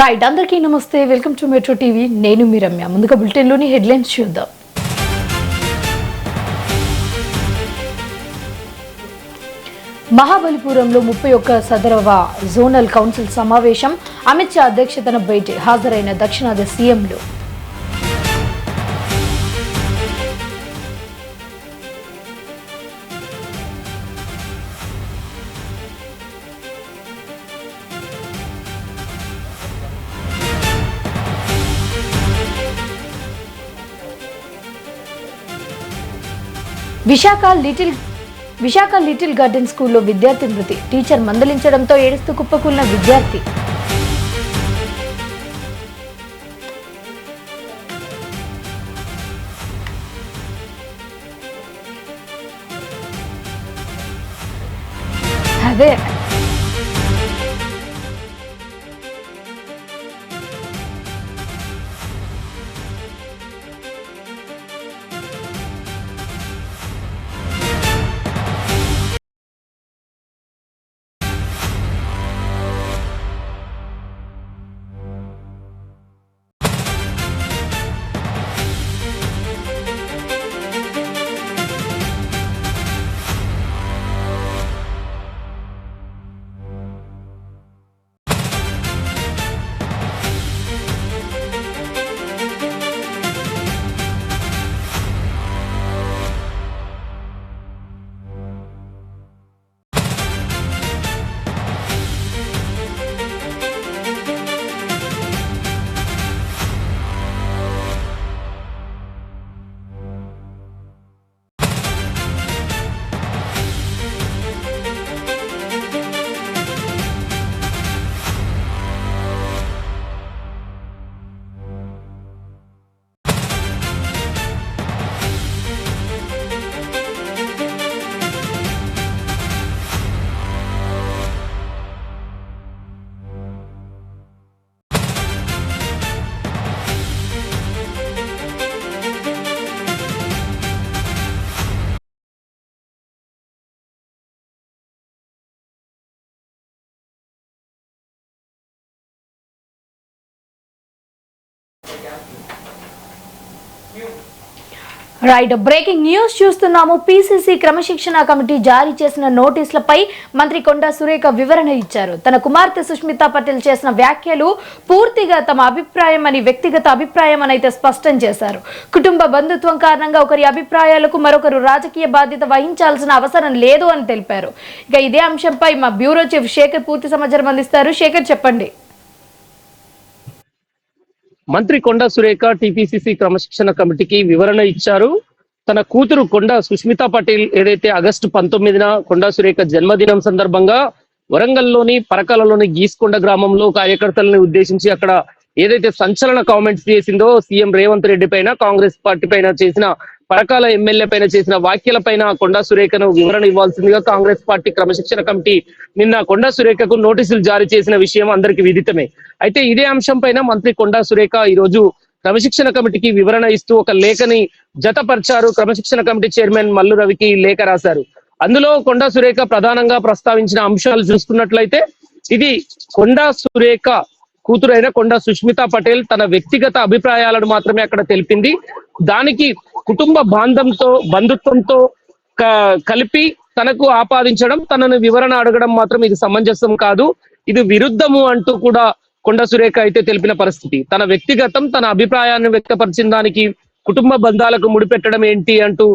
Right, అందరికీ నమస్తే. Welcome to metro TV. నేను మీ రమ్య. ముందుగా బులెటిన్లోని హెడ్లైన్స్ చూద్దాం. మహాబలిపురంలో 31వ సదరవ జోనల్ కౌన్సిల్ సమావేశం. అమిత్ షా అధ్యక్షతన భేటీ. హాజరైన దక్షిణాది సీఎంలు. విశాఖ లిటిల్ గార్డెన్ స్కూల్లో విద్యార్థి మృతి. టీచర్ మందలించడంతో ఏడుస్తూ కుప్పకూలిన విద్యార్థి. అదే రైట్, బ్రేకింగ్ న్యూస్ చూస్తున్నాము. పిసిసి క్రమశిక్షణ కమిటీ జారీ చేసిన నోటీసులపై మంత్రి కొండా సురేఖ వివరణ ఇచ్చారు. తన కుమార్తె సుష్మితా పటేల్ చేసిన వ్యాఖ్యలు పూర్తిగా తమ అభిప్రాయం అని, వ్యక్తిగత అభిప్రాయం అని అయితే స్పష్టం చేశారు. కుటుంబ బంధుత్వం కారణంగా ఒకరి అభిప్రాయాలకు మరొకరు రాజకీయ బాధ్యత వహించాల్సిన అవసరం లేదు అని తెలిపారు. ఇక ఇదే అంశంపై మా బ్యూరో చీఫ్ శేఖర్ పూర్తి సమాచారం అందిస్తారు. శేఖర్, చెప్పండి. మంత్రి కొండా సురేఖ టిపిసిసి క్రమశిక్షణ కమిటీకి వివరణ ఇచ్చారు. తన కూతురు కొండా సుష్మితా పటేల్ ఏదైతే ఆగస్టు 19న కొండా సురేఖ జన్మదినం సందర్భంగా వరంగల్లోని పరకాలలోని గీస్కొండ గ్రామంలో కార్యకర్తలను ఉద్దేశించి అక్కడ ఏదైతే సంచలన కామెంట్స్ చేసిందో సీఎం రేవంత్ రెడ్డి పైన, కాంగ్రెస్ పార్టీ పైన చేసిన, పరకాల ఎమ్మెల్యే పైన చేసిన వ్యాఖ్యల పైన కొండా సురేఖను వివరణ ఇవ్వాల్సిందిగా కాంగ్రెస్ పార్టీ క్రమశిక్షణ కమిటీ నిన్న కొండా సురేఖకు నోటీసులు జారీ చేసిన విషయం అందరికీ విదితమే. అయితే ఇదే అంశం పైన మంత్రి కొండా సురేఖ ఈ రోజు క్రమశిక్షణ కమిటీకి వివరణ ఇస్తూ ఒక లేఖని జతపరిచారు. క్రమశిక్షణ కమిటీ చైర్మన్ మల్లు రవికి లేఖ రాశారు. అందులో కొండా సురేఖ ప్రధానంగా ప్రస్తావించిన అంశాలు చూసుకున్నట్లయితే, ఇది కొండా సురేఖ కూతురైన కొండా సుష్మితా పటేల్ తన వ్యక్తిగత అభిప్రాయాలను మాత్రమే అక్కడ తెలిపింది. దానికి కుటుంబ బంధుత్వంతో కలిపి తనకు ఆపాదించడం, తనను వివరణ అడగడం మాత్రం ఇది సమంజసం కాదు, ఇది విరుద్ధము అంటూ కూడా కొండా సురేఖ అయితే తెలిపిన పరిస్థితి. తన వ్యక్తిగతం, తన అభిప్రాయాన్ని వ్యక్తపరిచిన దానికి కుటుంబ బంధాలకు ముడిపెట్టడం ఏంటి అంటూ,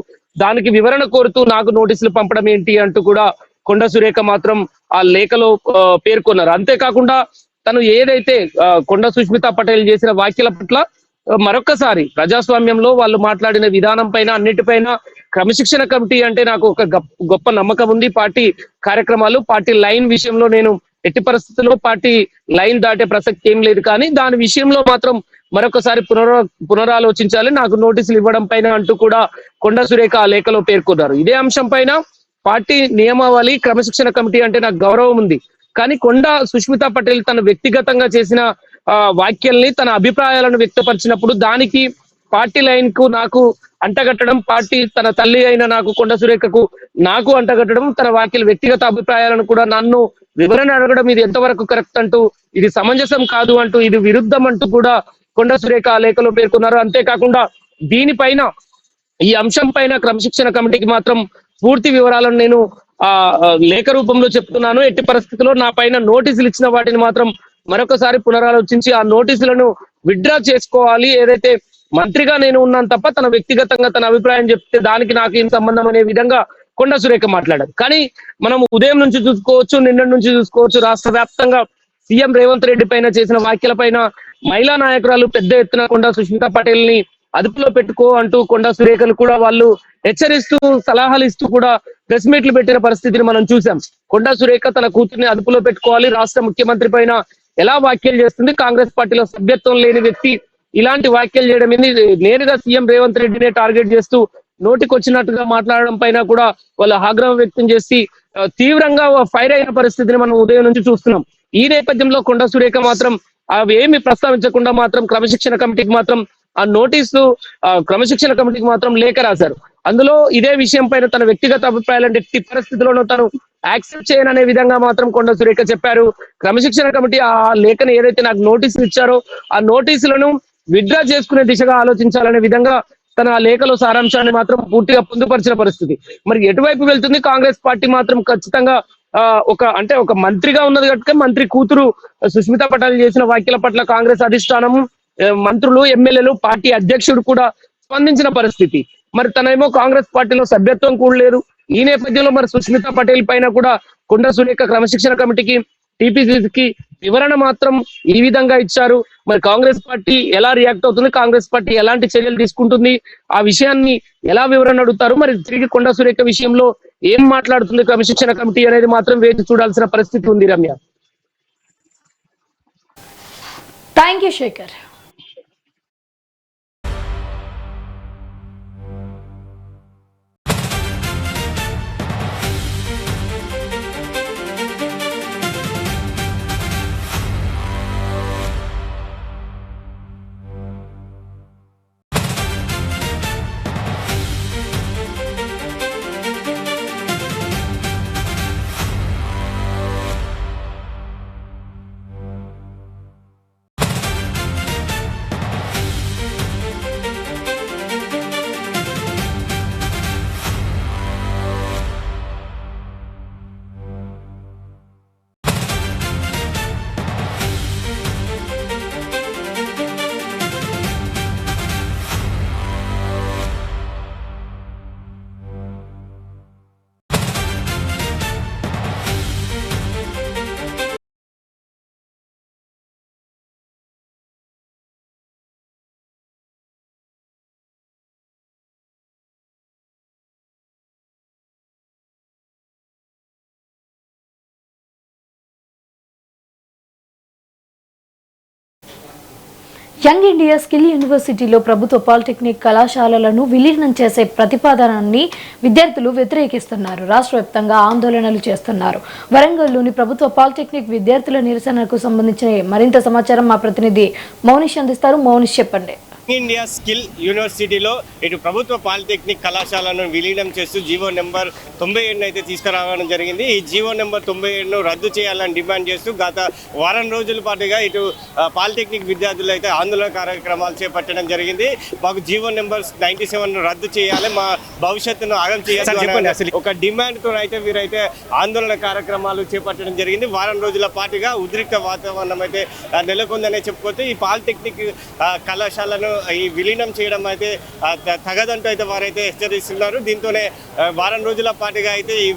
దానికి వివరణ కోరుతూ నాకు నోటీసులు పంపడం ఏంటి అంటూ కూడా కొండా సురేఖ మాత్రం ఆ లేఖలో పేర్కొన్నారు. అంతేకాకుండా తను ఏదైతే కొండా సుష్మితా పటేల్ చేసిన వ్యాఖ్యల పట్ల మరొకసారి ప్రజాస్వామ్యంలో వాళ్ళు మాట్లాడిన విధానం పైన, అన్నిటిపైన క్రమశిక్షణ కమిటీ అంటే నాకు ఒక గొప్ప నమ్మకం ఉంది. పార్టీ కార్యక్రమాలు, పార్టీ లైన్ విషయంలో నేను ఎట్టి పరిస్థితుల్లో పార్టీ లైన్ దాటే ప్రసక్తి ఏం లేదు. కానీ దాని విషయంలో మాత్రం మరొకసారి పునరాలోచించాలి, నాకు నోటీసులు ఇవ్వడం పైన అంటూ కూడా కొండా సురేఖ ఆ లేఖలో పేర్కొన్నారు. ఇదే అంశం పైన పార్టీ నియమావళి, క్రమశిక్షణ కమిటీ అంటే నాకు గౌరవం ఉంది. కానీ కొండా సుష్మితా పటేల్ తన వ్యక్తిగతంగా చేసిన వ్యాఖ్యల్ని, తన అభిప్రాయాలను వ్యక్తపరిచినప్పుడు దానికి పార్టీ లైన్ కు నాకు అంటగట్టడం, పార్టీ తన తల్లి అయిన నాకు కొండ సురేఖకు నాకు అంటగట్టడం, తన వ్యాఖ్యలు వ్యక్తిగత అభిప్రాయాలను కూడా నన్ను వివరణ అడగడం ఇది ఎంతవరకు కరెక్ట్ అంటూ, ఇది సమంజసం కాదు అంటూ, ఇది విరుద్ధం అంటూ కూడా కొండ సురేఖ ఆ లేఖలో పేర్కొన్నారు. అంతేకాకుండా దీనిపైన ఈ అంశం పైన క్రమశిక్షణ కమిటీకి మాత్రం పూర్తి వివరాలను నేను లేఖ రూపంలో చెప్తున్నాను. ఎట్టి పరిస్థితుల్లో నా పైన నోటీసులు ఇచ్చిన వాటిని మాత్రం మరొకసారి పునరాలోచించి ఆ నోటీసులను విత్డ్రా చేసుకోవాలి. ఏదైతే మంత్రిగా నేను ఉన్నాను తప్ప తన వ్యక్తిగతంగా తన అభిప్రాయం చెప్తే దానికి నాకు ఏం సంబంధం అనే విధంగా కొండ సురేఖ మాట్లాడారు. కానీ మనం ఉదయం నుంచి చూసుకోవచ్చు, నిన్నటి నుంచి చూసుకోవచ్చు, రాష్ట్ర వ్యాప్తంగా సీఎం రేవంత్ రెడ్డి పైన చేసిన వ్యాఖ్యల పైన మహిళా నాయకురాలు పెద్ద ఎత్తున కొండ సుష్మితా పటేల్ ని అదుపులో పెట్టుకో అంటూ కొండ సురేఖలు కూడా వాళ్ళు హెచ్చరిస్తూ సలహాలు ఇస్తూ కూడా ప్రెస్ మీట్లు పెట్టిన పరిస్థితిని మనం చూసాం. కొండ సురేఖ తన కూతుర్ని అదుపులో పెట్టుకోవాలి, రాష్ట్ర ముఖ్యమంత్రి పైన ఎలా వ్యాఖ్యలు చేస్తుంది, కాంగ్రెస్ పార్టీలో సభ్యత్వం లేని వ్యక్తి ఇలాంటి వ్యాఖ్యలు చేయడం ఏంది, నేరుగా సీఎం రేవంత్ రెడ్డినే టార్గెట్ చేస్తూ నోటికొచ్చినట్టుగా మాట్లాడడం పైన కూడా వాళ్ళు ఆగ్రహం వ్యక్తం చేసి తీవ్రంగా ఫైర్ అయిన పరిస్థితిని మనం ఉదయం నుంచి చూస్తున్నాం. ఈ నేపథ్యంలో కొండ సురేఖ మాత్రం అవి ఏమి ప్రస్తావించకుండా మాత్రం క్రమశిక్షణ కమిటీకి మాత్రం ఆ నోటీసు క్రమశిక్షణ కమిటీకి మాత్రం లేఖ రాశారు. అందులో ఇదే విషయం పైన తన వ్యక్తిగత అభిప్రాయాలు ఎట్టి పరిస్థితుల్లోనూ తను యాక్సెప్ట్ చేయననే విధంగా మాత్రం కొండ సురేఖ చెప్పారు. క్రమశిక్షణ కమిటీ ఆ లేఖను ఏదైతే నాకు నోటీసులు ఇచ్చారో ఆ నోటీసులను విత్డ్రా చేసుకునే దిశగా ఆలోచించాలనే విధంగా తన లేఖలో సారాంశాన్ని మాత్రం పూర్తిగా పొందుపరిచిన పరిస్థితి. మరి ఎటువైపు వెళ్తుంది కాంగ్రెస్ పార్టీ మాత్రం ఖచ్చితంగా ఒక మంత్రిగా ఉన్నది కనుక మంత్రి కూతురు సుష్మితా పటేల్ చేసిన వ్యాఖ్యల పట్ల కాంగ్రెస్ అధిష్టానం, మంత్రులు, ఎమ్మెల్యేలు, పార్టీ అధ్యక్షుడు కూడా స్పందించిన పరిస్థితి. మరి తనేమో కాంగ్రెస్ పార్టీలో సభ్యత్వం కూడా లేదు. ఈ నేపథ్యంలో మరి సుష్మితా పటేల్ పైన కూడా కొండ సురేఖ క్రమశిక్షణ కమిటీకి, టీపీసీసీకి వివరణ మాత్రం ఈ విధంగా ఇచ్చారు. మరి కాంగ్రెస్ పార్టీ ఎలా రియాక్ట్ అవుతుంది, కాంగ్రెస్ పార్టీ ఎలాంటి చర్యలు తీసుకుంటుంది, ఆ విషయాన్ని ఎలా వివరణ అడుగుతారు, మరి తిరిగి కొండ సురేఖ విషయంలో ఏం మాట్లాడుతుంది క్రమశిక్షణ కమిటీ అనేది మాత్రం వేచి చూడాల్సిన పరిస్థితి ఉంది. Ramya, thank you Shekhar. Young India skill యూనివర్సిటీలో ప్రభుత్వ పాలిటెక్నిక్ కళాశాలలను విలీనం చేసే ప్రతిపాదనని విద్యార్థులు వ్యతిరేకిస్తున్నారు. రాష్ట్ర వ్యాప్తంగా ఆందోళనలు చేస్తున్నారు. వరంగల్లోని ప్రభుత్వ పాలిటెక్నిక్ విద్యార్థుల నిరసనకు సంబంధించిన మరింత సమాచారం మా ప్రతినిధి మౌనిష్ అందిస్తారు. మౌనిష్, చెప్పండి. ఇండియా స్కిల్ యూనివర్సిటీలో ఇటు ప్రభుత్వ పాలిటెక్నిక్ కళాశాలను విలీనం చేస్తూ జీవో నెంబర్ 97 అయితే తీసుకురావడం జరిగింది. ఈ జీవో నెంబర్ 97ను రద్దు చేయాలని డిమాండ్ చేస్తూ గత వారం రోజుల పాటుగా ఇటు పాలిటెక్నిక్ విద్యార్థులు అయితే ఆందోళన కార్యక్రమాలు చేపట్టడం జరిగింది. మాకు జీవో నెంబర్ 97ను రద్దు చేయాలి, మా భవిష్యత్తును ఆగం చేయాలి అసలు ఒక డిమాండ్తో అయితే వీరైతే ఆందోళన కార్యక్రమాలు చేపట్టడం జరిగింది. వారం రోజుల పాటుగా ఉద్రిక్త వాతావరణం అయితే నెలకొందనే చెప్పుకోవచ్చు. ఈ పాలిటెక్నిక్ కళాశాలను ఈ విలీనం చేయడం అయితే తగదంటూ అయితే వారైతే హెచ్చరిస్తున్నారు. దీంతోనే వారం రోజుల పాటుగా అయితే ఈ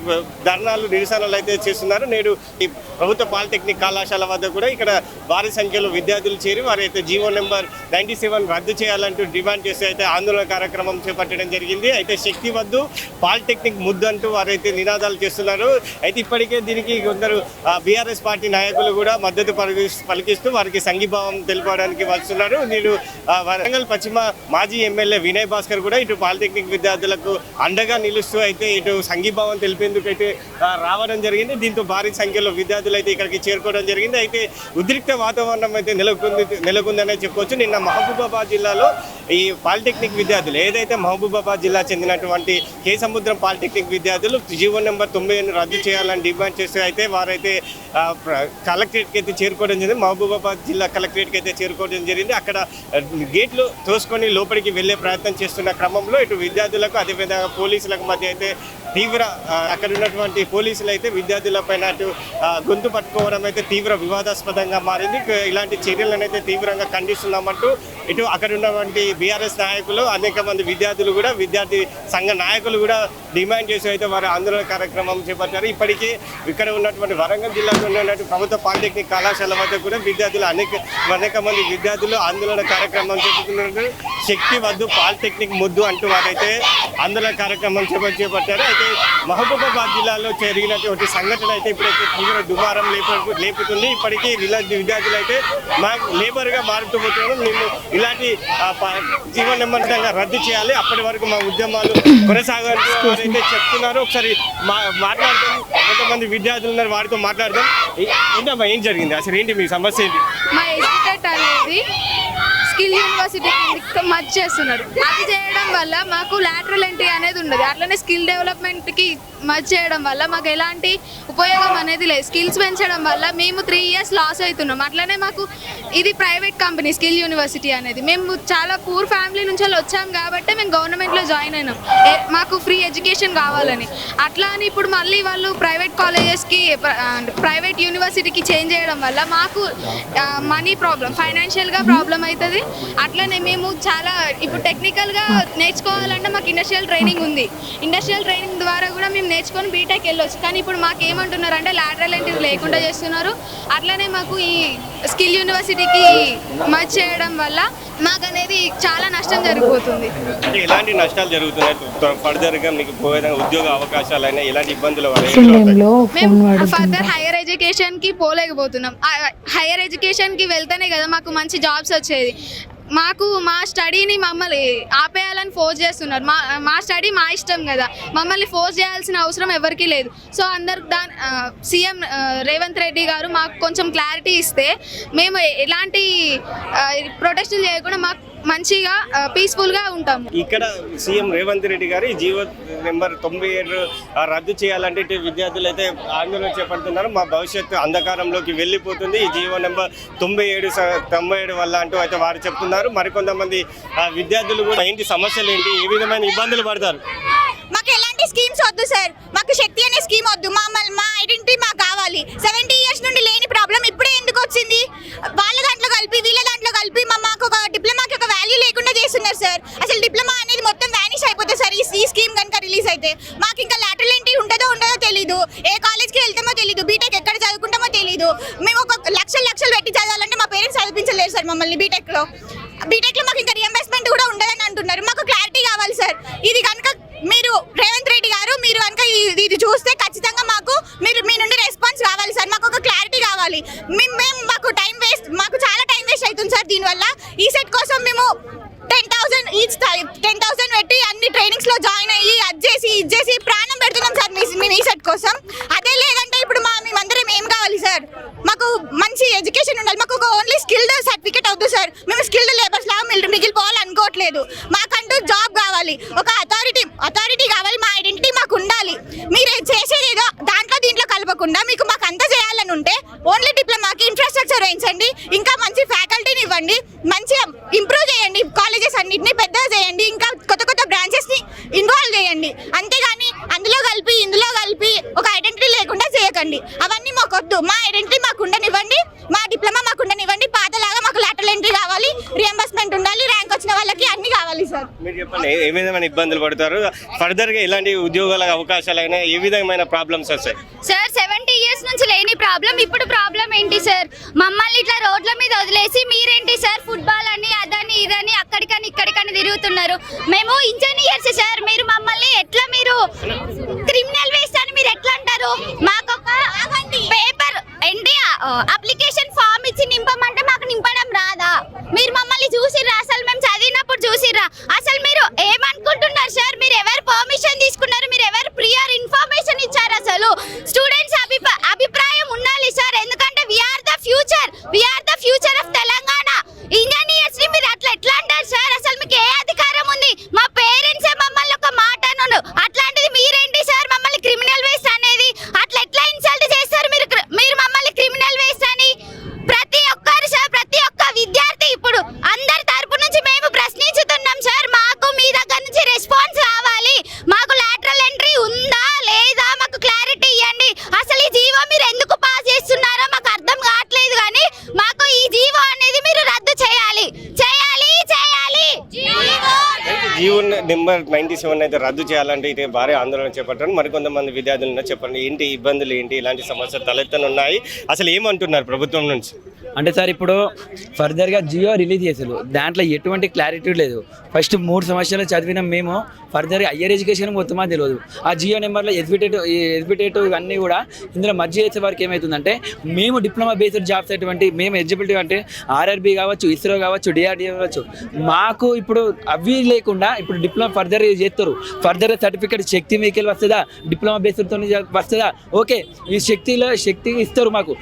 ధర్నాలు, నిరసనలు అయితే చేస్తున్నారు. నేడు ఈ ప్రభుత్వ పాలిటెక్నిక్ కళాశాల వద్ద కూడా ఇక్కడ భారీ సంఖ్యలో విద్యార్థులు చేరి వారైతే జీవో నెంబర్ 97 రద్దు చేయాలంటూ డిమాండ్ చేసి అయితే ఆందోళన కార్యక్రమం చేపట్టడం జరిగింది. అయితే శక్తి వద్దు, పాలిటెక్నిక్ ముద్దు అంటూ వారైతే నినాదాలు చేస్తున్నారు. అయితే ఇప్పటికే దీనికి కొందరు బీఆర్ఎస్ పార్టీ నాయకులు కూడా మద్దతు పలికిస్తూ వారికి సంఘీభావం తెలుపడానికి వస్తున్నారు. నేను వరంగల్ పశ్చిమ మాజీ ఎమ్మెల్యే వినయ్ భాస్కర్ కూడా ఇటు పాలిటెక్నిక్ విద్యార్థులకు అండగా నిలుస్తూ అయితే ఇటు సంఘీభావం తెలిపేందుకు అయితే రావడం జరిగింది. దీంతో భారీ సంఖ్యలో విద్యార్థులు అయితే ఇక్కడికి చేరుకోవడం జరిగింది. అయితే ఉద్రిక్త వాతావరణం అయితే నెలకొందనే చెప్పొచ్చు. నిన్న మహబూబాబాద్ జిల్లాలో ఈ పాలిటెక్నిక్ విద్యార్థులు ఏదైతే మహబూబాబాద్ జిల్లా చెందినటువంటి కే సముద్రం పాలిటెక్నిక్ విద్యార్థులు జీవో నెంబర్ 90 రద్దు చేయాలని డిమాండ్ చేస్తూ అయితే వారైతే కలెక్టరేట్కి అయితే చేరుకోవడం జరిగింది. మహబూబాబాద్ జిల్లా కలెక్టరేట్కి అయితే చేరుకోవడం జరిగింది. అక్కడ గేట్లు తోసుకొని లోపలికి వెళ్లే ప్రయత్నం చేస్తున్న క్రమంలో ఇటు విద్యార్థులకు అదేవిధంగా పోలీసులకు మధ్య అయితే తీవ్ర అక్కడ ఉన్నటువంటి పోలీసులు అయితే విద్యార్థుల పైన అటు గొంతు పట్టుకోవడం అయితే తీవ్ర వివాదాస్పదంగా మారింది. ఇలాంటి చర్యలను అయితే తీవ్రంగా ఖండిస్తున్నామంటూ ఇటు అక్కడ ఉన్నటువంటి బీఆర్ఎస్ నాయకులు అనేక మంది విద్యార్థులు కూడా విద్యార్థి సంఘ నాయకులు కూడా డిమాండ్ చేసి అయితే వారి ఆందోళన కార్యక్రమం చేపట్టారు. ఇప్పటికే ఇక్కడ ఉన్నటువంటి వరంగల్ జిల్లాలో ఉన్నటువంటి ప్రభుత్వ పాలిటెక్నిక్ కళాశాల వద్ద కూడా విద్యార్థులు అనేక మంది విద్యార్థులు ఆందోళన కార్యక్రమం చేపడుతున్నారు. శక్తి వద్దు పాలిటెక్నిక్ ముద్దు అంటూ వారైతే ఆందోళన కార్యక్రమం చేపట్టారు. అయితే మహబూబాబాద్ జిల్లాలో జరిగినటువంటి సంఘటన అయితే ఇప్పుడైతే తీవ్ర దుమారం లేపుతుంది. ఇప్పటికీ విద్యార్థులు అయితే మా లేబర్గా మారుతూ పోతున్నాం, మేము ఇలాంటి జీవో నెంబర్ రద్దు చేయాలి, అప్పటి వరకు మా ఉద్యమాలు కొనసాగాలని అయితే చెప్తున్నారు. ఒకసారి మాట్లాడతాం, కొంతమంది విద్యార్థులు ఉన్నారు, వారితో మాట్లాడదాం. ఏంటమ్మా ఏం జరిగింది, అసలు ఏంటి మీ సమస్య ఏంటి? మా ఎడ్యుకేట్ అనేది స్కిల్ యూనివర్సిటీకి మర్జ్ చేస్తున్నారు. అది చేయడం వల్ల మాకు లాటరల్ ఎంట్రీ అనేది ఉండదు. అట్లనే స్కిల్ డెవలప్మెంట్కి మర్జ్ చేయడం వల్ల మాకు ఎలాంటి ఉపయోగం అనేది లేదు. స్కిల్స్ పెంచడం వల్ల మేము 3 years లాస్ అవుతున్నాం. అట్లనే మాకు ఇది ప్రైవేట్ కంపెనీ స్కిల్ యూనివర్సిటీ అనేది. మేము చాలా పూర్ ఫ్యామిలీ నుంచి వచ్చాం కాబట్టి మేము గవర్నమెంట్లో జాయిన్ అయినాం, మాకు ఫ్రీ ఎడ్యుకేషన్ కావాలని. అట్లా అని ఇప్పుడు మళ్ళీ వాళ్ళు ప్రైవేట్ కాలేజెస్కి ప్రైవేట్ యూనివర్సిటీకి చేంజ్ చేయడం వల్ల మాకు మనీ ప్రాబ్లం, ఫైనాన్షియల్గా ప్రాబ్లం అవుతుంది. అట్లనే మేము చాలా ఇప్పుడు టెక్నికల్గా నేర్చుకోవాలంటే మాకు ఇండస్ట్రియల్ ట్రైనింగ్ ఉంది. ఇండస్ట్రియల్ ట్రైనింగ్ ద్వారా కూడా మేము నేర్చుకొని బీటెక్ వెళ్ళొచ్చు. కానీ ఇప్పుడు మాకు ఏమంటున్నారు అంటే లాటరల్ ఎంట్రీ లేకుండా చేస్తున్నారు. అట్లనే మాకు ఈ స్కిల్ యూనివర్సిటీకి మర్జ్ చేయడం వల్ల మాకు అనేది చాలా నష్టం జరిగిపోతుంది. అంటే ఎలాంటి నష్టాలు జరుగుతున్నాయి? ఫర్దర్గా మీకు ఉద్యోగ అవకాశాలైనా ఎలాంటి ఇబ్బందులు మేము ఫర్దర్ హైయర్ ఎడ్యుకేషన్కి పోలేకపోతున్నాం. హైయర్ ఎడ్యుకేషన్కి వెళ్తేనే కదా మాకు మంచి జాబ్స్ వచ్చేది. మాకు మా స్టడీని మమ్మల్ని ఆపేయాలని ఫోర్స్ చేస్తున్నారు. మా స్టడీ మా ఇష్టం కదా, మమ్మల్ని ఫోర్స్ చేయాల్సిన అవసరం ఎవరికీ లేదు. సో అందరు సీఎం రేవంత్ రెడ్డి గారు మాకు కొంచెం క్లారిటీ ఇస్తే మేము ఎలాంటి ప్రొటెస్టులు చేయకుండా మాకు మంచిగా పీస్ఫుల్గా ఉంటాము. ఇక్కడ సీఎం రేవంత్ రెడ్డి గారు ఈ జీవో నెంబర్ 97 రద్దు చేయాలంటే ఇటు విద్యార్థులు అయితే ఆందోళన చేపడుతున్నారు. మా భవిష్యత్తు అంధకారంలోకి వెళ్ళిపోతుంది ఈ జీవో నెంబర్ 97 వల్ల అంటూ అయితే వారు చెప్తున్నారు. మరికొంతమంది విద్యార్థులు కూడా ఏంటి సమస్యలు ఏంటి, ఏ విధమైన ఇబ్బందులు పడతారు? మాకు ఎలాంటి స్కీమ్స్ వద్దు సార్, మాకు శక్తి అనే స్కీమ్ వద్దు, మా ఐడెంటిటీ మాకు కావాలి. 70 years నుండి లేని ప్రాబ్లం ఇప్పుడే ఎందుకు వచ్చింది? వాళ్ళ దాంట్లో కలిపి వీళ్ళ దాంట్లో కలిపి మాకు ఒక డిప్లొమాకి ఒక వాల్యూ లేకుండా చేస్తున్నారు సార్. అసలు డిప్లొమా అనేది మొత్తం వానిష్ అయిపోతుంది సార్ ఈ స్కీమ్ కనుక రిలీజ్ అయితే. మాకు ఇంకా లాటరల్ ఎంట్రీ ఉండదో తెలీదు, ఏ కాలేజ్కి వెళ్తామో తెలీదు, బీటెక్ ఎక్కడ చదువుకుంటామో తెలీదు. మేము ఒక లక్షలు పెట్టి చదవాలంటే మా పేరెంట్స్ చదివించలేరు సార్ మమ్మల్ని. బీటెక్లో మాకు ఇంకా రియంబర్స్మెంట్ కూడా ఉండదని అంటున్నారు. మాకు క్లారిటీ కావాలి సార్. ఇది కనుక మీరు రేవంత్ రెడ్డి గారు మీరు కనుక ఇది చూస్తే ఖచ్చితంగా మాకు మీ నుండి రెస్పాన్స్ కావాలి సార్. మాకు ఒక క్లారిటీ కావాలి. మాకు చాలా టైం వేస్ట్ అవుతుంది సార్ దీనివల్ల. ఈ సెట్ కోసం మేము 10,000 పెట్టి అన్ని ట్రైనింగ్స్లో జాయిన్ అయ్యి ఇది చేసి ప్రాణం పెడుతున్నాం సార్ మేము ఈ సెట్ కోసం. అదే లేదంటే ఇప్పుడు మేమందరం ఏం కావాలి సార్? మాకు మంచి ఎడ్యుకేషన్ ఉండాలి. మాకు ఒక ఓన్లీ స్కిల్డ్ సర్టిఫికేట్ వద్దు సార్. మేము స్కిల్డ్ లేబర్స్ లాగా మిగిలిపోవాలనుకోవట్లేదు. మాకంటూ జాబ్ కావాలి, ఒక అథారిటీ కావాలి, మా ఐడెంటిటీ మాకు ఉండాలి. మీరు చేసేది ఏదో దీంట్లో కలపకుండా మాకు అంతా చేయాలని ఉంటే ఓన్లీ డిప్లొమాకి ఇన్ఫ్రాస్ట్రక్చర్ వేయించండి, ఇంకా మంచి ఫ్యాకల్టీని ఇవ్వండి, మంచిగా ఇంప్రూవ్ చేయండి, కాలేజెస్ అన్నింటినీ పెద్దగా చేయండి, ఇంకా కొత్త బ్రాంచెస్ని ఇన్వాల్వ్ చేయండి. అంతేగాని ఇందులో కలిపి ఒక ఐడెంటిటీ లేకుండా చేయకండి. అవన్నీ మాకు వద్దు. మా ఐడెంటిటీ మాకు ఉండనివ్వండి, మా డిప్లొమా మాకు ఉండనివ్వండి. పాతలాగా మాకు లాటరల్ ఎంట్రీ కావాలి, రియంబర్స్మెంట్ ఉండాలి, ర్యాంక్ వచ్చిన వాళ్ళకి అన్ని కావాలి సార్. మీరు చెప్పండి, ఏ విధమైన ఇబ్బందులు పడతారు? ఫర్దర్గా ఎలాంటి ఉద్యోగాల అవకాశాలైనా ఏ విధమైన ప్రాబ్లమ్స్ వస్తాయి? సార్ 70 years నుంచి లేని ప్రాబ్లం ఇప్పుడు ప్రాబ్లం ఏంటి సార్? మమ్మల్ని ఇట్లా రోడ్ల మీద వదిలేసి మీరేంటి సార్ ఫుట్బాల్ అని అదని ఇదని అక్కడికని ఇక్కడికని తిరుగుతున్నారు. మేము ఇంజనీర్స్ సార్, మీరు మమ్మల్ని ఎట్లా మీరు క్రిమినల్ వేస్ట్ అని మీరు ఎట్లా అంటారు? మాకొక పేపర్ ఏంటి అప్లికేషన్ ఫామ్ ఇచ్చి నింపమంటే మాకు నింపడం రాదా? మీరు మమ్మల్ని చూసి అసలు మేము చదివి నెంబర్ 97 అయితే రద్దు చేయాలంటే అయితే భారీ ఆందోళన చేపట్టారు. మరికొంతమంది విద్యార్థులను చెప్పండి, ఏంటి ఇబ్బందులు, ఏంటి ఇలాంటి సమస్యలు తలెత్తనున్నాయి, అసలు ఏమంటున్నారు ప్రభుత్వం నుంచి? అంటే సార్ ఇప్పుడు ఫర్దర్గా జియో రిలీజ్ చేసారు, దాంట్లో ఎటువంటి క్లారిటీ లేదు. ఫస్ట్ 3 సంవత్సరాలు చదివిన మేము ఫర్దర్గా హయ్యర్ ఎడ్యుకేషన్ మొత్తమా తెలియదు. ఆ జియో నెంబర్లో ఎస్బిటేటివ్ ఇవన్నీ కూడా ఇందులో మర్జీ చేసే వరకు ఏమవుతుందంటే మేము డిప్లొమా బేస్డ్ జాబ్స్ అటువంటి మేము ఎలిజిబిలిటీ అంటే ఆర్ఆర్బీ కావచ్చు, ఇస్రో కావచ్చు, డిఆర్డీఏ కావచ్చు, మాకు ఇప్పుడు అవి లేకుండా ఇప్పుడు డిప్లొమా ఫర్దర్ చేస్తారు. ఫర్దర్ సర్టిఫికేట్ శక్తి మీకెళ్ళి వస్తుందా, డిప్లొమా బేస్డ్తో వస్తుందా, ఓకే ఈ శక్తి ఇస్తారు మాకు.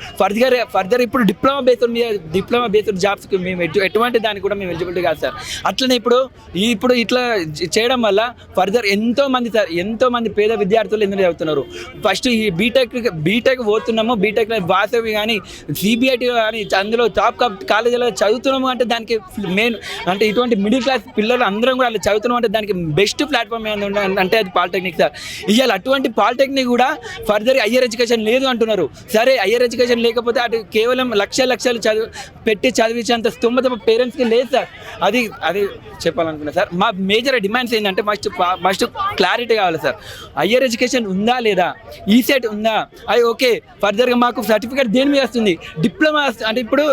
ఫర్దర్ ఇప్పుడు డిప్లొమా బేస్డ్ జాబ్స్కి మేము ఎటువంటి దానికి కూడా మేము ఎలిజిబిలిటీ కాదు సార్. అట్లనే ఇప్పుడు ఇట్లా చేయడం వల్ల ఫర్దర్ ఎంతో మంది పేద విద్యార్థులు ఎందుకు చదువుతున్నారు. ఫస్ట్ ఈ బీటెక్ పోతున్నాము, బీటెక్లో వాసవి కానీ సిబిఐటి కానీ అందులో టాప్ కాలేజీలో చదువుతున్నాము అంటే దానికి మెయిన్ అంటే ఇటువంటి మిడిల్ క్లాస్ పిల్లలు అందరం కూడా అలా చదువుతున్నాం అంటే దానికి బెస్ట్ ప్లాట్ఫామ్ అంటే అది పాలిటెక్నిక్ సార్. ఇవాళ అటువంటి పాలిటెక్నిక్ కూడా ఫర్దర్ హయ్యర్ ఎడ్యుకేషన్ లేదు అంటున్నారు. సరే హయ్యర్ ఎడ్యుకేషన్ లేకపోతే అటు కేవలం లక్షలు పెట్టి చదివించేంత స్తోమత పేరెంట్స్కి లేదు సార్. అది చెప్పాలనుకున్నా సార్. మా మేజర్ డిమాండ్స్ ఏంటంటే మస్ట్ క్లారిటీ కావాలి సార్. హయ్యర్ ఎడ్యుకేషన్ ఉందా లేదా, ఈసెట్ ఉందా, అది ఓకే. ఫర్దర్గా మాకు సర్టిఫికేట్ దేని మీద వస్తుంది, డిప్లొమా అంటే ఇప్పుడు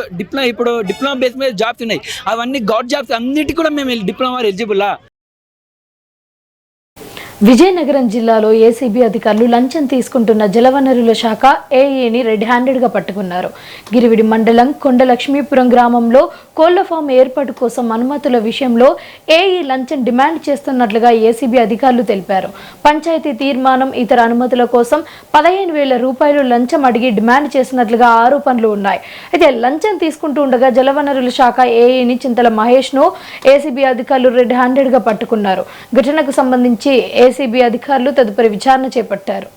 డిప్లొమా బేస్ మీద జాబ్స్ ఉన్నాయి, అవన్నీ గవర్నమెంట్ జాబ్స్ అన్నిటికీ కూడా మేము డిప్లొమా ఎలిజిబుల్లా. విజయనగరం జిల్లాలో ఏసీబీ అధికారులు లంచం తీసుకుంటున్న జలవనరుల శాఖ ఏఈని రెడ్ హ్యాండెడ్గా పట్టుకున్నారు. గిరివిడి మండలం కొండలక్ష్మీపురం గ్రామంలో కోళ్ల ఫామ్ ఏర్పాటు కోసం అనుమతుల విషయంలో ఏఈ లంచం డిమాండ్ చేస్తున్నట్లుగా ఏసీబీ అధికారులు తెలిపారు. పంచాయతీ తీర్మానం, ఇతర అనుమతుల కోసం 15,000 రూపాయలు లంచం అడిగి డిమాండ్ చేసినట్లుగా ఆరోపణలు ఉన్నాయి. అయితే లంచం తీసుకుంటూ ఉండగా జలవనరుల శాఖ ఏఈని చింతల మహేష్ను ఏసీబీ అధికారులు రెడ్ హ్యాండెడ్గా పట్టుకున్నారు. ఘటనకు సంబంధించి ఏసీబీ అధికారులు తదుపరి విచారణ చేపట్టారు.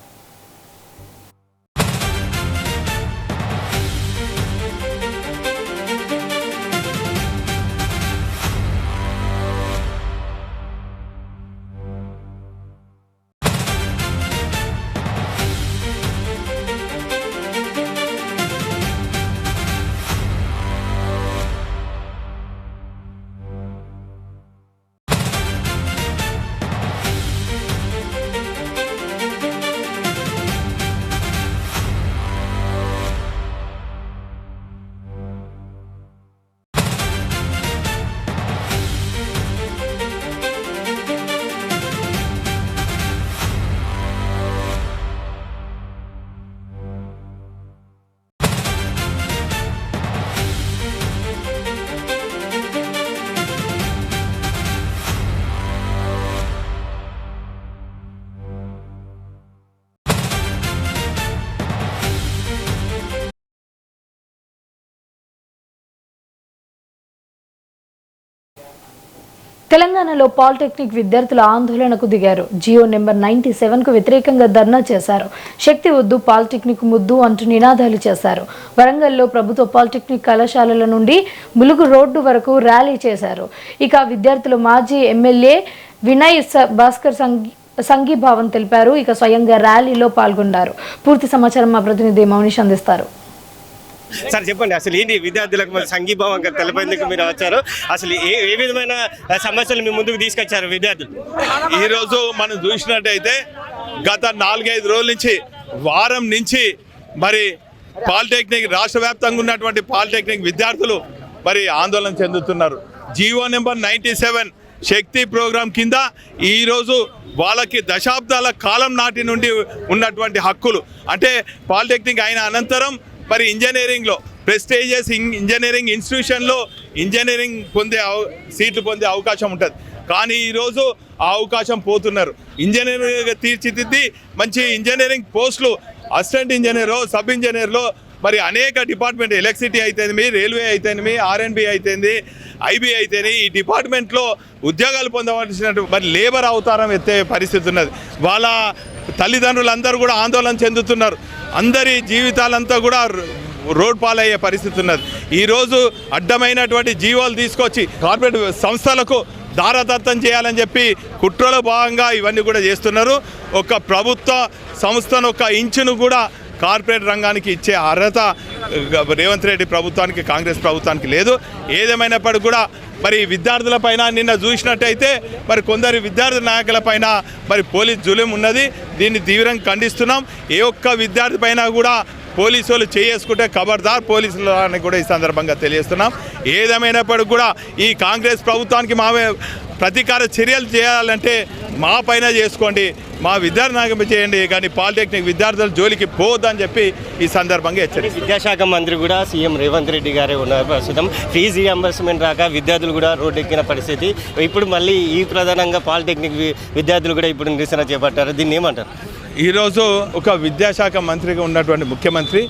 తెలంగాణలో పాలిటెక్నిక్ విద్యార్థుల ఆందోళనకు దిగారు. జియో నెంబర్ 97కు వ్యతిరేకంగా ధర్నా చేశారు. శక్తి వద్దు, పాలిటెక్నిక్ ముద్దు అంటూ నినాదాలు చేశారు. వరంగల్లో ప్రభుత్వ పాలిటెక్నిక్ కళాశాలల నుండి ములుగు రోడ్డు వరకు ర్యాలీ చేశారు. ఇక విద్యార్థులు మాజీ ఎమ్మెల్యే వినయ్ భాస్కర్ సంఘీభావం తెలిపారు. ఇక స్వయంగా ర్యాలీలో పాల్గొన్నారు. పూర్తి సమాచారం మా ప్రతినిధి మౌనిష్ అందిస్తారు. సార్ చెప్పండి, అసలు ఏంటి విద్యార్థులకు సంఘీభావం తెలిపేందుకు మీరు వచ్చారు? అసలు ఏ విధమైన సమస్యలు మీ ముందుకు తీసుకొచ్చారు విద్యార్థులు? ఈరోజు మనం చూసినట్టయితే గత 4-5 రోజుల నుంచి వారం నుంచి మరి పాలిటెక్నిక్ రాష్ట్ర వ్యాప్తంగా ఉన్నటువంటి పాలిటెక్నిక్ విద్యార్థులు మరి ఆందోళన చెందుతున్నారు. జియో నెంబర్ 97 శక్తి ప్రోగ్రాం కింద ఈరోజు వాళ్ళకి దశాబ్దాల కాలం నాటి నుండి ఉన్నటువంటి హక్కులు అంటే పాలిటెక్నిక్ అయిన అనంతరం మరి ఇంజనీరింగ్లో ప్రెస్టీజియస్ ఇంజనీరింగ్ ఇన్స్టిట్యూషన్లో ఇంజనీరింగ్ సీట్లు పొందే అవకాశం ఉంటుంది. కానీ ఈరోజు ఆ అవకాశం పోతున్నారు. ఇంజనీరింగ్ తీర్చిదిద్ది మంచి ఇంజనీరింగ్ పోస్టులు అసిస్టెంట్ ఇంజనీరో, సబ్ ఇంజనీర్లో మరి అనేక డిపార్ట్మెంట్ ఎలక్ట్రిసిటీ అయితేనేమి, రైల్వే అయితేనేమి, ఆర్ఎండ్బి అయితేంది, ఐబీ అయితేనే ఈ డిపార్ట్మెంట్లో ఉద్యోగాలు పొందవలసినట్టు మరి లేబర్ అవతారం ఎత్తే పరిస్థితి ఉన్నది. వాళ్ళ తల్లిదండ్రులందరూ కూడా ఆందోళన చెందుతున్నారు. అందరి జీవితాలంతా కూడా రోడ్ పాలయ్యే పరిస్థితి ఉన్నది. ఈరోజు అడ్డమైనటువంటి జీవోలు తీసుకొచ్చి కార్పొరేట్ సంస్థలకు దారదత్తం చేయాలని చెప్పి కుట్రలో భాగంగా ఇవన్నీ కూడా చేస్తున్నారు. ఒక ప్రభుత్వ సంస్థను ఒక ఇంచును కూడా కార్పొరేట్ రంగానికి ఇచ్చే అర్హత రేవంత్ రెడ్డి ప్రభుత్వానికి, కాంగ్రెస్ ప్రభుత్వానికి లేదు. ఏదేమైనప్పటికీ కూడా మరి విద్యార్థుల పైన నిన్న చూసినట్టయితే మరి కొందరు విద్యార్థి నాయకుల పైన మరి పోలీస్ జులుం ఉన్నది. దీన్ని తీవ్రంగా ఖండిస్తున్నాం. ఏ ఒక్క విద్యార్థి పైన కూడా పోలీసు వాళ్ళు చేసుకుంటే ఖబర్దార్ పోలీసులు అని కూడా ఈ సందర్భంగా తెలియజేస్తున్నాం. ఏదేమైనప్పటికీ కూడా ఈ కాంగ్రెస్ ప్రభుత్వానికి ప్రతీకార చర్యలు చేయాలంటే మా పైన చేసుకోండి, మా విద్యార్థి నాయకులు చేయండి, కానీ పాలిటెక్నిక్ విద్యార్థుల జోలికి పోవద్దని చెప్పి ఈ సందర్భంగా హెచ్చరిస్తారు. విద్యాశాఖ మంత్రి కూడా సీఎం రేవంత్ రెడ్డి గారే ఉన్నారు. ప్రస్తుతం ఫీజు రియంబర్స్మెంట్ రాక విద్యార్థులు కూడా రోడ్డెక్కిన పరిస్థితి. ఇప్పుడు మళ్ళీ ఈ ప్రధానంగా పాలిటెక్నిక్ విద్యార్థులు కూడా ఇప్పుడు నిరసన చేపట్టారు. దీన్ని ఏమంటారు? ఈరోజు ఒక విద్యాశాఖ మంత్రిగా ఉన్నటువంటి ముఖ్యమంత్రి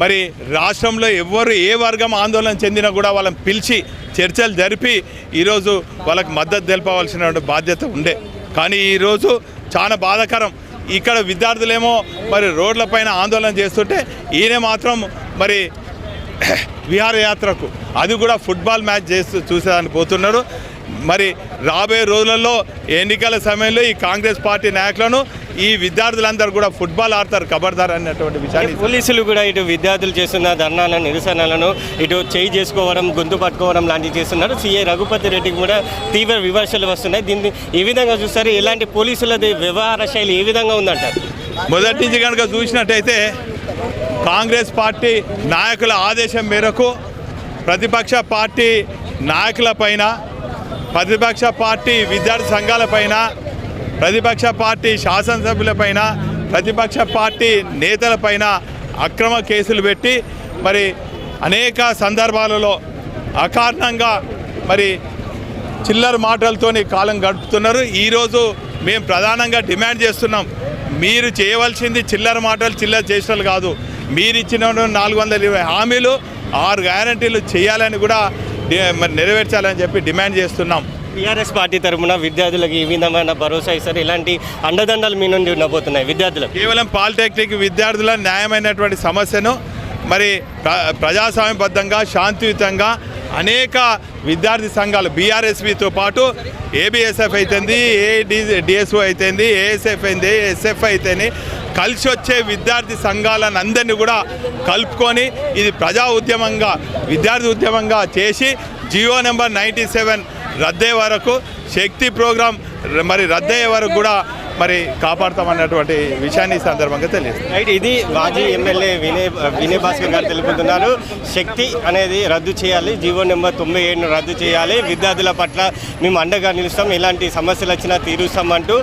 మరి రాష్ట్రంలో ఎవరు ఏ వర్గం ఆందోళన చెందినా కూడా వాళ్ళని పిలిచి చర్చలు జరిపి ఈరోజు వాళ్ళకి మద్దతు తెలపవలసిన బాధ్యత ఉండే. కానీ ఈరోజు చాలా బాధాకరం. ఇక్కడ విద్యార్థులేమో మరి రోడ్లపైన ఆందోళన చేస్తుంటే ఈయన మాత్రం మరి విహారయాత్రకు, అది కూడా ఫుట్బాల్ మ్యాచ్ చేస్తూ చూసేదాన్ని పోతున్నారు. మరి రాబోయే రోజులలో ఎన్నికల సమయంలో ఈ కాంగ్రెస్ పార్టీ నాయకులను ఈ విద్యార్థులందరూ కూడా ఫుట్బాల్ ఆడతారు ఖబర్దార్ అన్నటువంటి విషయాన్ని పోలీసులు కూడా ఇటు విద్యార్థులు చేస్తున్న ధర్నాలను, నిరసనలను ఇటు చేయి చేసుకోవడం, గొంతు పట్టుకోవడం లాంటివి చేస్తున్నారు. సీఐ రఘుపతి రెడ్డికి కూడా తీవ్ర విమర్శలు వస్తున్నాయి. దీన్ని ఏ విధంగా చూస్తారు? ఇలాంటి పోలీసులది వ్యవహార శైలి ఏ విధంగా ఉందంటారు? మొదటి నుంచి కనుక చూసినట్టయితే కాంగ్రెస్ పార్టీ నాయకుల ఆదేశం మేరకు ప్రతిపక్ష పార్టీ నాయకులపైన, ప్రతిపక్ష పార్టీ విద్యార్థి సంఘాలపైన, ప్రతిపక్ష పార్టీ శాసనసభ్యులపైన, ప్రతిపక్ష పార్టీ నేతలపైన అక్రమ కేసులు పెట్టి మరి అనేక సందర్భాలలో అకారణంగా మరి చిల్లర మాటలతోని కాలం గడుపుతున్నారు. ఈరోజు మేము ప్రధానంగా డిమాండ్ చేస్తున్నాం, మీరు చేయవలసింది చిల్లర మాటలు, చిల్లర చేష్టలు కాదు. మీరు ఇచ్చిన 420 హామీలు, 6 గ్యారంటీలు చేయాలని కూడా మరి నెరవేర్చాలని చెప్పి డిమాండ్ చేస్తున్నాం. టీఆర్ఎస్ పార్టీ తరఫున విద్యార్థులకు ఈ విధమైన భరోసా ఇస్తారు. ఇలాంటి అండదండలు మీ నుండి ఉండబోతున్నాయి విద్యార్థులకు. కేవలం పాలిటెక్నిక్ విద్యార్థుల న్యాయమైనటువంటి సమస్యను మరి ప్రజాస్వామ్యబద్ధంగా, శాంతియుతంగా అనేక విద్యార్థి సంఘాలు బీఆర్ఎస్వితో పాటు ఏబిఎస్ఎఫ్ అయితేంది, ఏడిఎస్ఓ అయితేంది, ఏఎస్ఎఫ్ అయింది, ఎస్ఎఫ్ అయితేని కలిసి వచ్చే విద్యార్థి సంఘాలను అందరినీ కూడా కలుపుకొని ఇది ప్రజా ఉద్యమంగా, విద్యార్థి ఉద్యమంగా చేసి జియో నెంబర్ 97 రద్దయ్యే వరకు, శక్తి ప్రోగ్రాం మరి రద్దయ్యే వరకు కూడా మరి కాపాడుతామన్నటువంటి విషయాన్ని ఈ సందర్భంగా తెలియదు. రైట్, ఇది మాజీ ఎమ్మెల్యే వినయ్ భాస్కర్ గారు తెలుపుతున్నారు. శక్తి అనేది రద్దు చేయాలి, జీవో నెంబర్ 97ను రద్దు చేయాలి, విద్యార్థుల పట్ల మేము అండగా నిలుస్తాం, ఎలాంటి సమస్యలు వచ్చినా తీరుస్తామంటూ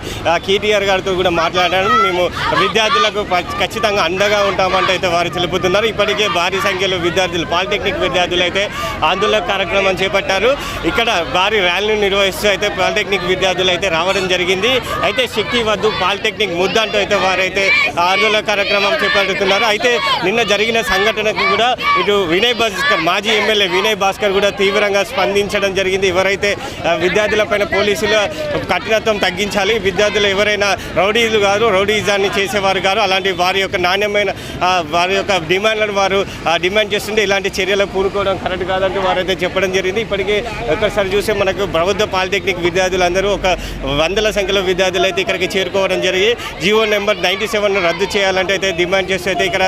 కేటీఆర్ గారితో కూడా మాట్లాడాను. మేము విద్యార్థులకు ఖచ్చితంగా అండగా ఉంటామంటూ అయితే వారు తెలుపుతున్నారు. ఇప్పటికే భారీ సంఖ్యలో విద్యార్థులు, పాలిటెక్నిక్ విద్యార్థులు అయితే ఆందోళన కార్యక్రమం చేపట్టారు. ఇక్కడ భారీ ర్యాలీని నిర్వహిస్తూ అయితే పాలిటెక్నిక్ విద్యార్థులు అయితే రావడం జరిగింది. అయితే శక్తి వద్దు, పాలిటెక్నిక్ ముద్ద అంటూ అయితే వారైతే ఆందోళన కార్యక్రమం చేపడుతున్నారు. అయితే నిన్న జరిగిన సంఘటనకు కూడా ఇటు వినయ్ భాస్కర్, మాజీ ఎమ్మెల్యే వినయ్ భాస్కర్ కూడా తీవ్రంగా స్పందించడం జరిగింది. ఎవరైతే విద్యార్థులపైన పోలీసుల కఠినత్వం తగ్గించాలి, విద్యార్థులు ఎవరైనా రౌడీలు కాదు, రౌడీజాన్ని చేసేవారు కాదు, అలాంటి వారి యొక్క నాణ్యమైన వారి యొక్క డిమాండ్లను వారు డిమాండ్ చేస్తుంటే ఇలాంటి చర్యలకు పూనుకోవడం కరెక్ట్ కాదంటూ వారైతే చెప్పడం జరిగింది. ఇప్పటికే ఒకసారి చూస్తే మనకు ప్రభుత్వ పాలిటెక్నిక్ విద్యార్థులందరూ ఒక వందల సంఖ్యలో విద్యార్థులు అయితే ఇక్కడికి చేరుకోవడం జరిగి జియో నెంబర్ 97ను రద్దు చేయాలంటే అయితే డిమాండ్ చేస్తూ అయితే ఇక్కడ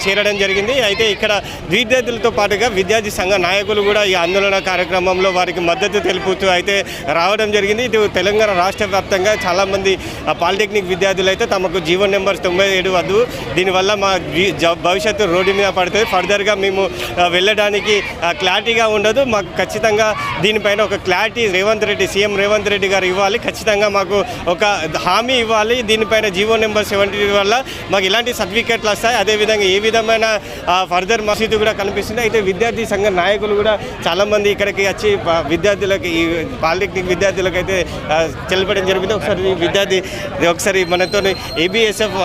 చేరడం జరిగింది. అయితే ఇక్కడ విద్యార్థులతో పాటుగా విద్యార్థి సంఘ నాయకులు కూడా ఈ ఆందోళన కార్యక్రమంలో వారికి మద్దతు తెలుపుతూ అయితే రావడం జరిగింది. ఇటు తెలంగాణ రాష్ట్ర వ్యాప్తంగా చాలామంది పాలిటెక్నిక్ విద్యార్థులు అయితే తమకు జీవో నెంబర్ 97 వద్దు, దీనివల్ల మా భవిష్యత్తు రోడ్డు మీద పడుతుంది, ఫర్దర్గా మేము వెళ్ళడానికి క్లారిటీగా ఉండదు, మాకు ఖచ్చితంగా దీనిపైన ఒక క్లారిటీ సీఎం రేవంత్ రెడ్డి గారు ఇవ్వాలి, ఖచ్చితంగా మాకు ఒక హామీ ఇవ్వాలి, దీనిపైన జీవో నెంబర్ 70 వల్ల మాకు ఇలాంటి సర్టిఫికేట్లు వస్తాయి, అదేవిధంగా ఏ విధమైన ఫర్దర్ మసీదు కూడా కనిపిస్తుంది. అయితే విద్యార్థి సంఘ నాయకులు కూడా చాలామంది ఇక్కడికి వచ్చి విద్యార్థులకి, ఈ పాలిటెక్నిక్ విద్యార్థులకు అయితే తెలపడం జరిగింది. ఒకసారి మనతో ఏబిఎస్ఎఫ్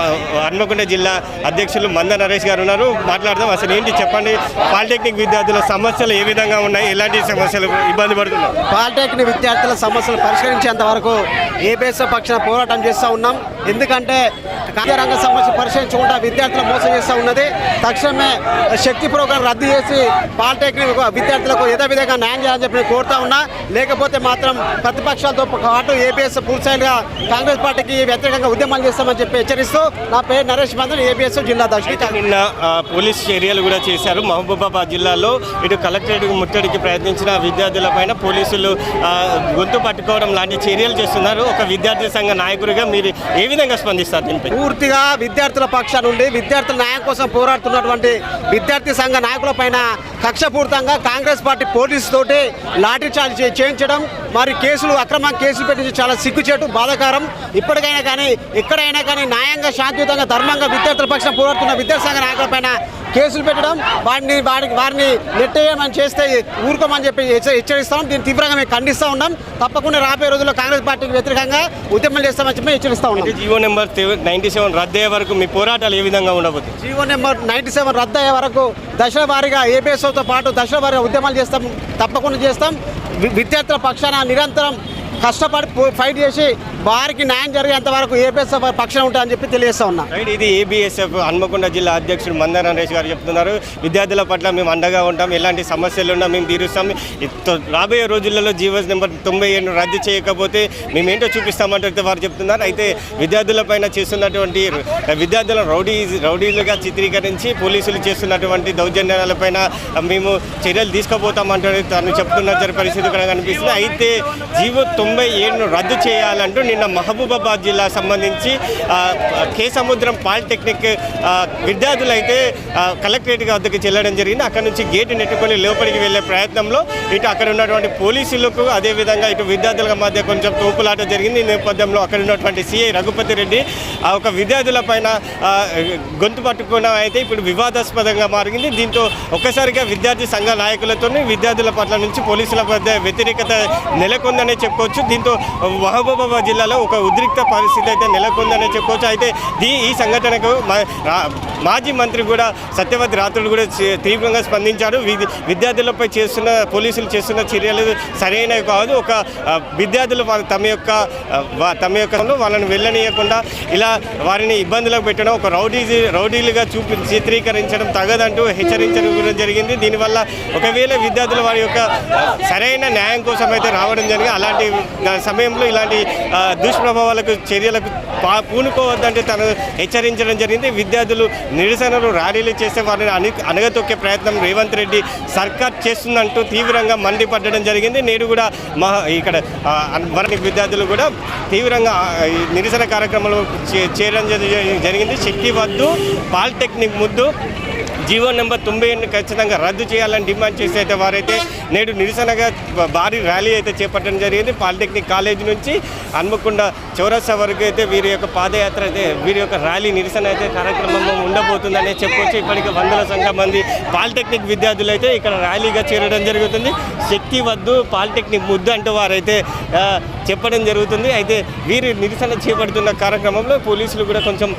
హన్మకొండ జిల్లా అధ్యక్షులు మంద నరేష్ గారు ఉన్నారు, మాట్లాడదాం. అసలు ఏంటి చెప్పండి, పాలిటెక్నిక్ విద్యార్థుల సమస్యలు ఏ విధంగా ఉన్నాయి, ఎలాంటి సమస్యలు ఇబ్బంది పడుతున్నాయి? పాలిటెక్నిక్ విద్యార్థుల సమస్యలు పరిష్కరించేంత వరకు ఏబిఎస్ ఏబిఎస్ పక్షాన పోరాటం చేస్తూ ఉన్నాం. ఎందుకంటే రంగ సమస్య పరిశీలించకుండా విద్యార్థులు మోసం చేస్తూ ఉన్నది. తక్షణమే శక్తి ప్రోగ్రాం రద్దు చేసి పాలిటెక్నిక్ విద్యార్థులకు యథావిధంగా న్యాయం చేయాలని చెప్పి కోరుతా ఉన్నా. లేకపోతే మాత్రం ప్రతిపక్షాలతో పాటు ఏబిఎస్ పూర్తిగా కాంగ్రెస్ పార్టీకి వ్యతిరేకంగా ఉద్యమాలు చేస్తామని చెప్పి హెచ్చరిస్తూ నా పేరు నరేష్ మందన్, ఏబిఎస్ జిల్లా అధ్యక్షుడు. నిన్న పోలీస్ చర్యలు కూడా చేశారు. మహబూబాబాద్ జిల్లాలో ఇటు కలెక్టరేట్ ముట్టడికి ప్రయత్నించిన విద్యార్థులపైన పోలీసులు గొంతు పట్టుకోవడం లాంటి చర్యలు చేస్తున్నారు. ఒక విద్యార్థి సంఘ నాయకుడిగా మీరు ఏ విధంగా స్పందిస్తారు దీనిపై? పూర్తిగా విద్యార్థుల పక్షా నుండి విద్యార్థుల న్యాయం కోసం పోరాడుతున్నటువంటి విద్యార్థి సంఘ నాయకుల పైన కక్షపూరితంగా కాంగ్రెస్ పార్టీ పోలీసుతోటి లాఠీ చార్జ్ చేయించడం, మరి అక్రమ కేసులు పెట్టి చాలా సిగ్గుచేటు, బాధాకరం. ఇప్పటికైనా కానీ ఎక్కడైనా కానీ న్యాయంగా శాంతియుతంగా ధర్మంగా విద్యార్థుల పక్షాన పోరాడుతున్న విద్యార్థి సంఘ నాయకుల పైన కేసులు పెట్టడం, వారిని నెట్టేయమని చేస్తే ఊరుకోమని చెప్పి హెచ్చరిస్తాం. దీన్ని తీవ్రంగా మేము ఖండిస్తూ ఉన్నాం. తప్పకుండా రాబోయే రోజుల్లో కాంగ్రెస్ పార్టీకి వ్యతిరేకంగా ఉద్యమాలు చేస్తామని చెప్పి హెచ్చరిస్తూ ఉన్నాం. జీవో నెంబర్ 97 రద్దు అయ్యే వరకు మీ పోరాటాలు ఏ విధంగా ఉండబోతుంది? జీవో నెంబర్ 97 రద్దు అయ్యే వరకు దశల వారీగా ఏబిఎస్తో పాటు దశల వారీగా ఉద్యమాలు చేస్తాం, తప్పకుండా చేస్తాం. విద్యార్థుల పక్షాన నిరంతరం కష్టపడి ఫైట్ చేసి వారికి న్యాయం జరిగేంత వరకు ఏబిఎస్ పక్షాన ఉంటాయని చెప్పి తెలియజేస్తా ఉన్నా. ఇది ఏబిఎస్ఎఫ్ హన్మకొండ జిల్లా అధ్యక్షుడు మందన నరేష్ గారు చెప్తున్నారు. విద్యార్థుల పట్ల మేము అండగా ఉంటాం, ఎలాంటి సమస్యలు ఉన్నా మేము తీరుస్తాం. రాబోయే రోజులలో జీవో నెంబర్ 97 రద్దు చేయకపోతే మేమేంటో చూపిస్తామంటే వారు చెప్తున్నారు. అయితే విద్యార్థులపైన చేస్తున్నటువంటి విద్యార్థుల రౌడీలుగా చిత్రీకరించి పోలీసులు చేస్తున్నటువంటి దౌర్జన్యాలపైన మేము చర్యలు తీసుకోబోతామంటే తను చెప్తున్న పరిస్థితి కూడా కనిపిస్తుంది. అయితే జీవో 97 రద్దు చేయాలంటూ నిన్న మహబూబాబాద్ జిల్లా సంబంధించి కే సముద్రం పాలిటెక్నిక్ విద్యార్థులు అయితే కలెక్టరేట్ వద్దకు చెల్లడం జరిగింది. అక్కడ నుంచి గేటు నెట్టుకొని లోపలికి వెళ్ళే ప్రయత్నంలో ఇటు అక్కడ ఉన్నటువంటి పోలీసులకు అదేవిధంగా ఇటు విద్యార్థుల మధ్య కొంచెం తోపులాట జరిగింది. ఈ నేపథ్యంలో అక్కడ ఉన్నటువంటి సిఐ రఘుపతి రెడ్డి ఒక విద్యార్థుల పైన గొంతు పట్టుకోవడం అయితే ఇప్పుడు వివాదాస్పదంగా మారింది. దీంతో ఒక్కసారిగా విద్యార్థి సంఘ నాయకులతో విద్యార్థుల పట్ల నుంచి పోలీసుల మధ్య వ్యతిరేకత నెలకొందనే చెప్పుకోవచ్చు. దీంతో మహబూబాబాద్ జిల్లాలో ఒక ఉద్రిక్త పరిస్థితి అయితే నెలకొందనే చెప్పుకోవచ్చు. అయితే ఈ సంఘటనకు మాజీ మంత్రి కూడా సత్యవతి రాత్రులు కూడా తీవ్రంగా స్పందించారు. విద్యార్థులపై పోలీసులు చేస్తున్న చర్యలు సరైనవి కాదు. ఒక విద్యార్థులు తమ యొక్క వాళ్ళని వెళ్ళనీయకుండా ఇలా వారిని ఇబ్బందులకు పెట్టడం, ఒక రౌడీలుగా చిత్రీకరించడం తగదంటూ హెచ్చరించడం జరిగింది. దీనివల్ల ఒకవేళ విద్యార్థులు వారి యొక్క సరైన న్యాయం కోసం అయితే రావడం జరిగింది. అలాంటి సమయంలో ఇలాంటి దుష్ప్రభావాలకు చర్యలకు పూనుకోవద్దంటే తను హెచ్చరించడం జరిగింది. విద్యార్థులు నిరసనలు ర్యాలీలు చేస్తే వారిని అణగతొక్కే ప్రయత్నం రేవంత్ రెడ్డి సర్కార్ చేస్తుందంటూ తీవ్రంగా మండిపడడం జరిగింది. నేడు కూడా ఇక్కడ విద్యార్థులు కూడా తీవ్రంగా నిరసన కార్యక్రమాలు చేయడం జరిగింది. శక్తి వద్దు, పాలిటెక్నిక్ ముద్దు, జీవో నెంబర్ 98 ఖచ్చితంగా రద్దు చేయాలని డిమాండ్ చేసి అయితే వారైతే నేడు నిరసనగా భారీ ర్యాలీ అయితే చేపట్టడం జరిగింది. పాలిటెక్నిక్ కాలేజ్ నుంచి హన్మకొండ చౌరస్తా వరకు అయితే వీరి యొక్క పాదయాత్ర అయితే వీరి యొక్క ర్యాలీ నిరసన అయితే కార్యక్రమం ఉండబోతుందనే చెప్పొచ్చు. ఇప్పటికే వందల సంఖ్య మంది పాలిటెక్నిక్ విద్యార్థులు అయితే ఇక్కడ ర్యాలీగా చేరడం జరుగుతుంది. శక్తి వద్దు, పాలిటెక్నిక్ ముద్దు అంటూ వారైతే చెప్పడం జరుగుతుంది. అయితే వీరు నిరసన చేపడుతున్న కార్యక్రమంలో పోలీసులు కూడా కొంచెం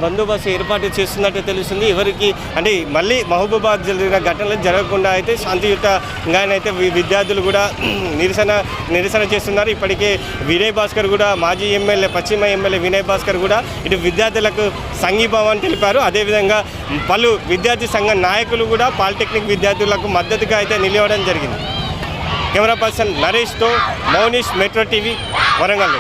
బందోబస్తు ఏర్పాటు చేస్తున్నట్టు తెలుస్తుంది. ఎవరికి అంటే మళ్ళీ మహబూబాబాద్ జరిగిన ఘటనలు జరగకుండా అయితే శాంతియుతంగానైతే విద్యార్థులు కూడా నిరసన చేస్తున్నారు. ఇప్పటికే వినయ్ భాస్కర్ కూడా మాజీ ఎమ్మెల్యే పశ్చిమ ఎమ్మెల్యే వినయ్ భాస్కర్ కూడా ఇటు విద్యార్థులకు సంఘీభావాన్ని తెలిపారు. అదేవిధంగా పలు విద్యార్థి సంఘ నాయకులు కూడా పాలిటెక్నిక్ విద్యార్థులకు మద్దతుగా అయితే నిలవడం జరిగింది. కెమెరా పర్సన్ నరేష్తో మౌనిష్, మెట్రో టీవీ, వరంగల్.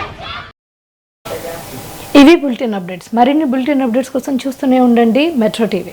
ఇవి బులెటిన్ అప్డేట్స్. మరిన్ని బులెటిన్ అప్డేట్స్ కోసం చూస్తూనే ఉండండి మెట్రో టీవీ.